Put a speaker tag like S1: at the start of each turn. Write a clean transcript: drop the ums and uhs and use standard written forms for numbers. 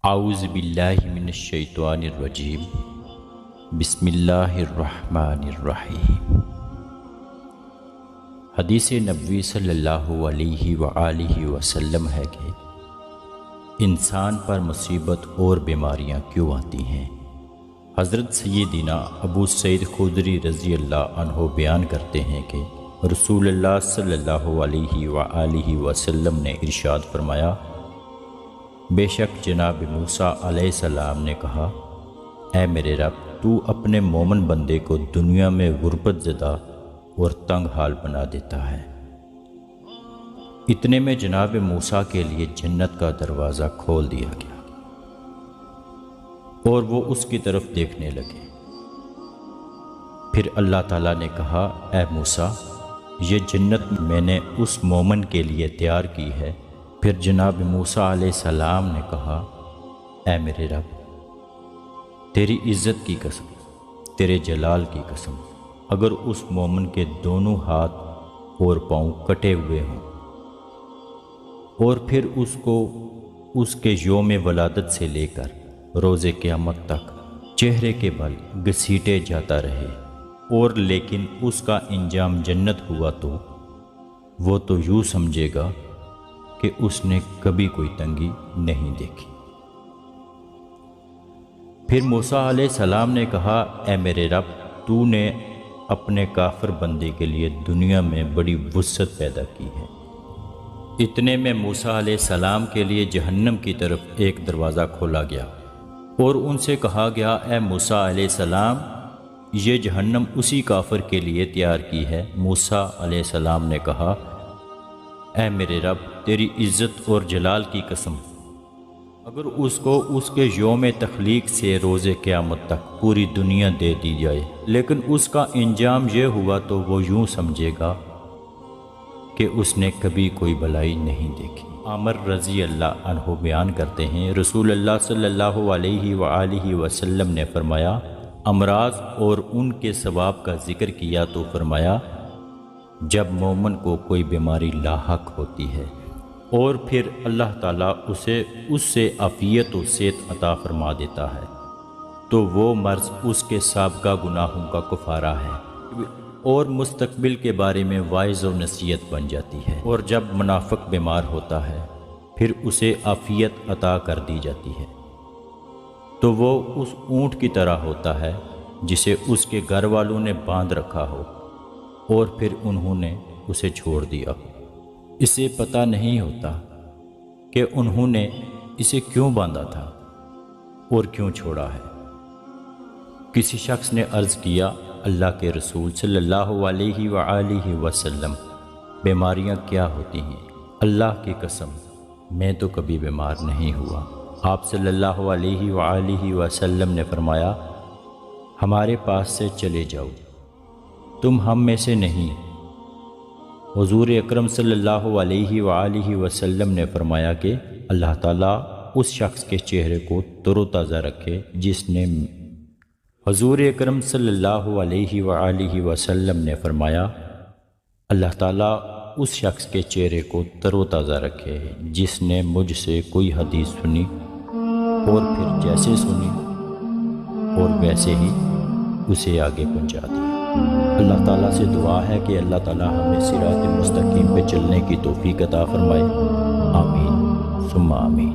S1: اعوذ باللہ من الشیطان الرجیم بسم اللہ الرحمن الرحیم۔ حدیث نبوی صلی اللہ علیہ وآلہ وسلم ہے کہ انسان پر مصیبت اور بیماریاں کیوں آتی ہیں؟ حضرت سیدنا ابو سعید خدری رضی اللہ عنہ بیان کرتے ہیں کہ رسول اللہ صلی اللہ علیہ وآلہ وسلم نے ارشاد فرمایا، بے شک جناب موسیٰ علیہ السلام نے کہا، اے میرے رب، تو اپنے مومن بندے کو دنیا میں غربت زدہ اور تنگ حال بنا دیتا ہے۔ اتنے میں جناب موسیٰ کے لیے جنت کا دروازہ کھول دیا گیا اور وہ اس کی طرف دیکھنے لگے۔ پھر اللہ تعالیٰ نے کہا، اے موسیٰ، یہ جنت میں نے اس مومن کے لیے تیار کی ہے۔ پھر جناب موسیٰ علیہ السلام نے کہا، اے میرے رب، تیری عزت کی قسم، تیرے جلال کی قسم، اگر اس مومن کے دونوں ہاتھ اور پاؤں کٹے ہوئے ہوں اور پھر اس کو اس کے یوم ولادت سے لے کر روز قیامت تک چہرے کے بل گھسیٹے جاتا رہے اور لیکن اس کا انجام جنت ہوا تو وہ تو یوں سمجھے گا کہ اس نے کبھی کوئی تنگی نہیں دیکھی۔ پھر موسیٰ علیہ السلام نے کہا، اے میرے رب، تو نے اپنے کافر بندے کے لیے دنیا میں بڑی وسعت پیدا کی ہے۔ اتنے میں موسیٰ علیہ السلام کے لیے جہنم کی طرف ایک دروازہ کھولا گیا اور ان سے کہا گیا، اے موسیٰ علیہ السلام، یہ جہنم اسی کافر کے لیے تیار کی ہے۔ موسیٰ علیہ السلام نے کہا، اے میرے رب، تیری عزت اور جلال کی قسم، اگر اس کو اس کے یوم تخلیق سے روز قیامت تک پوری دنیا دے دی جائے لیکن اس کا انجام یہ ہوا تو وہ یوں سمجھے گا کہ اس نے کبھی کوئی بلائی نہیں دیکھی۔ عامر رضی اللہ عنہ بیان کرتے ہیں، رسول اللہ صلی اللہ علیہ وآلہ وسلم نے فرمایا، امراض اور ان کے ثواب کا ذکر کیا تو فرمایا، جب مومن کو کوئی بیماری لاحق ہوتی ہے اور پھر اللہ تعالیٰ اسے اس سے عافیت و صحت عطا فرما دیتا ہے تو وہ مرض اس کے سابقہ گناہوں کا کفارہ ہے اور مستقبل کے بارے میں واعظ و نصیحت بن جاتی ہے۔ اور جب منافق بیمار ہوتا ہے پھر اسے عافیت عطا کر دی جاتی ہے تو وہ اس اونٹ کی طرح ہوتا ہے جسے اس کے گھر والوں نے باندھ رکھا ہو اور پھر انہوں نے اسے چھوڑ دیا ہو۔ اسے پتہ نہیں ہوتا کہ انہوں نے اسے کیوں باندھا تھا اور کیوں چھوڑا ہے۔ کسی شخص نے عرض کیا، اللہ کے رسول صلی اللہ علیہ وآلہ وسلم، بیماریاں کیا ہوتی ہیں؟ اللہ کی قسم، میں تو کبھی بیمار نہیں ہوا۔ آپ صلی اللہ علیہ وآلہ وسلم نے فرمایا، ہمارے پاس سے چلے جاؤ، تم ہم میں سے نہیں۔ حضور اکرم صلی اللہ علیہ وآلہ وسلم نے فرمایا کہ اللہ تعالیٰ اس شخص کے چہرے کو تر و تازہ رکھے جس نے حضور اکرم صلی اللہ علیہ وآلہ وسلم نے فرمایا، اللہ تعالیٰ اس شخص کے چہرے کو تر و تازہ رکھے جس نے مجھ سے کوئی حدیث سنی اور پھر جیسے سنی اور ویسے ہی اسے آگے پہنچا دیا۔ اللہ تعالیٰ سے دعا ہے کہ اللہ تعالیٰ ہمیں صراط مستقیم پہ چلنے کی توفیق عطا فرمائے۔ آمین ثم آمین۔